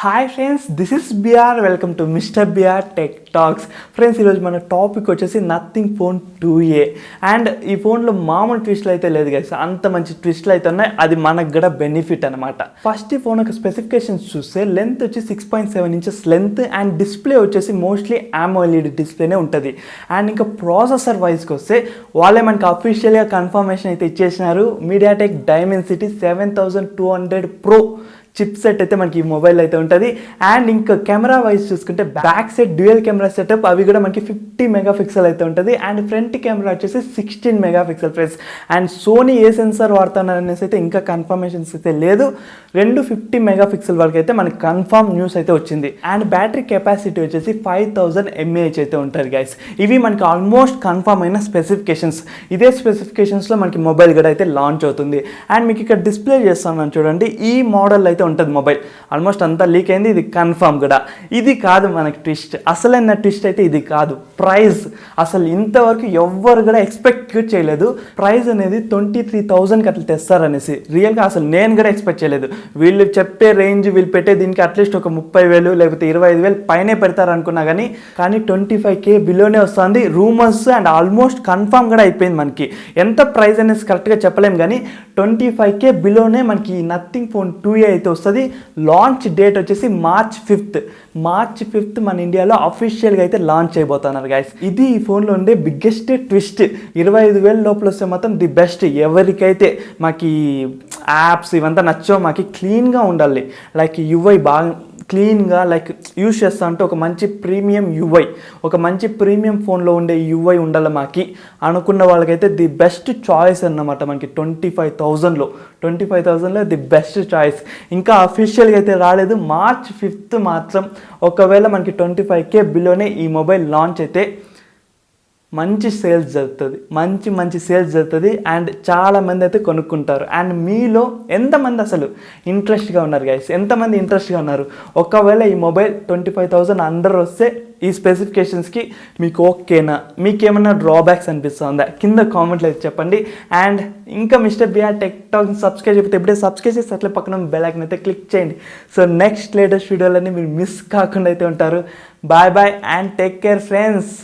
Hi friends, this is BR. Welcome to mister BR tech talks. Friends, ఈరోజు మన topic వచ్చేసి nothing phone 2A. And ఈ ఫోన్లో మామూలు ట్విస్ట్లు అయితే లేదు గైస్, అంత మంచి ట్విస్ట్లు అయితే ఉన్నాయి. అది మనకు కూడా బెనిఫిట్ అనమాట. ఫస్ట్ ఈ ఫోన్ యొక్క స్పెసిఫికేషన్స్ చూస్తే లెంత్ వచ్చి 6.7 ఇంచెస్ లెంత్ అండ్ డిస్ప్లే వచ్చేసి మోస్ట్లీ AMOLED డిస్ప్లేనే ఉంటుంది. అండ్ ఇంకా ప్రాసెసర్ వైజ్కి వస్తే వాళ్ళే మనకి అఫీషియల్గా కన్ఫర్మేషన్ అయితే ఇచ్చేసినారు. MediaTek Dimensity 7200 Pro chipset అయితే మనకి ఈ మొబైల్ అయితే ఉంటుంది. అండ్ ఇంకా కెమెరా వైజ్ చూసుకుంటే back side dual camera setup, అవి కూడా మనకి 50 మెగాపిక్సెల్ అయితే ఉంటుంది. అండ్ ఫ్రంట్ కెమెరా వచ్చేసి 16 మెగాపిక్సెల్ ఫ్రెండ్స్. అండ్ సోనీ ఏ సెన్సార్ వాడుతున్నారు అనేసి అయితే ఇంకా కన్ఫర్మేషన్స్ అయితే లేదు. 50 మెగాపిక్సెల్ వరకు అయితే మనకి కన్ఫర్మ్ న్యూస్ అయితే వచ్చింది. అండ్ బ్యాటరీ కెపాసిటీ వచ్చేసి 5000 mAh అయితే ఉంటుంది గైస్. ఇవి మనకి ఆల్మోస్ట్ కన్ఫర్మ్ అయిన స్పెసిఫికేషన్స్. ఇదే స్పెసిఫికేషన్స్లో మనకి మొబైల్ కూడా అయితే లాంచ్ అవుతుంది. అండ్ మీకు ఇక్కడ డిస్ప్లే చేస్తున్నాను చూడండి, ఈ మోడల్ అయితే ఉంటుంది మొబైల్. ఆల్మోస్ట్ అంతా లీక్ అయింది, ఇది కన్ఫర్మ్ కూడా. ఇది కాదు మనకి ట్విస్ట్, అసలైన ట్విస్ట్ అయితే ఇది కాదు. ప్రైస్ అసలు ఇంతవరకు ఎవ్వరు కూడా ఎక్స్పెక్ట్ చేయలేదు. ప్రైస్ అనేది 23,000కి అట్లా తెస్తారనేసి రియల్గా అసలు నేను కూడా ఎక్స్పెక్ట్ చేయలేదు. వీళ్ళు చెప్పే రేంజ్, వీళ్ళు పెట్టే దీనికి అట్లీస్ట్ ఒక 30,000 లేకపోతే 25,000 పైనే పెడతారు అనుకున్నా కానీ 25K బిలోనే వస్తుంది రూమర్స్. అండ్ ఆల్మోస్ట్ కన్ఫర్మ్ కూడా అయిపోయింది. మనకి ఎంత ప్రైస్ అనేది కరెక్ట్గా చెప్పలేం కానీ 25K బిలోనే మనకి నథింగ్ ఫోన్ 2A అయితే వస్తుంది. లాంచ్ డేట్ వచ్చేసి మార్చ్ 5th మన ఇండియాలో అఫీషియల్గా అయితే లాంచ్ అయిపోతున్నారు గైస్. ఇది ఈ ఫోన్లో ఉండే బిగ్గెస్ట్ ట్విస్ట్. 25,000 లోపల వస్తే మాత్రం ది బెస్ట్. ఎవరికైతే మాకు యాప్స్ ఇవంతా నచ్చో, మాకు క్లీన్గా ఉండాలి, లైక్ UI బాగా క్లీన్గా లైక్ యూజ్ చేస్తా అంటే ఒక మంచి ప్రీమియం UI, ఒక మంచి ప్రీమియం ఫోన్లో ఉండే UI ఉండాలి మాకి అనుకున్న వాళ్ళకైతే ది బెస్ట్ చాయిస్ అన్నమాట. మనకి 25,000లో ది బెస్ట్ చాయిస్. ఇంకా అఫీషియల్గా అయితే రాలేదు. మార్చ్ 5th మాత్రం ఒకవేళ మనకి 25K బిలోనే ఈ మొబైల్ లాంచ్ అయితే మంచి సేల్స్ జరుగుతుంది, మంచి సేల్స్ జరుగుతుంది. అండ్ చాలామంది అయితే కొనుక్కుంటారు. అండ్ మీలో ఎంతమంది అసలు ఇంట్రెస్ట్గా ఉన్నారు గైస్? ఎంతమంది ఇంట్రెస్ట్గా ఉన్నారు? ఒకవేళ ఈ మొబైల్ 25,000 అండర్ వస్తే ఈ స్పెసిఫికేషన్స్కి మీకు ఓకేనా? మీకేమన్నా డ్రాబ్యాక్స్ అనిపిస్తుందా? కింద కామెంట్లో అయితే చెప్పండి. అండ్ ఇంకా mister BR tech talk subscribe అయిపోతే ఎప్పుడే సబ్స్క్రైబ్ చేసి అట్లా పక్కన బెల్ ఐకాన్ అయితే క్లిక్ చేయండి. సో నెక్స్ట్ లేటెస్ట్ వీడియోలన్నీ మీరు మిస్ కాకుండా అయితే ఉంటారు. Bye and take care friends.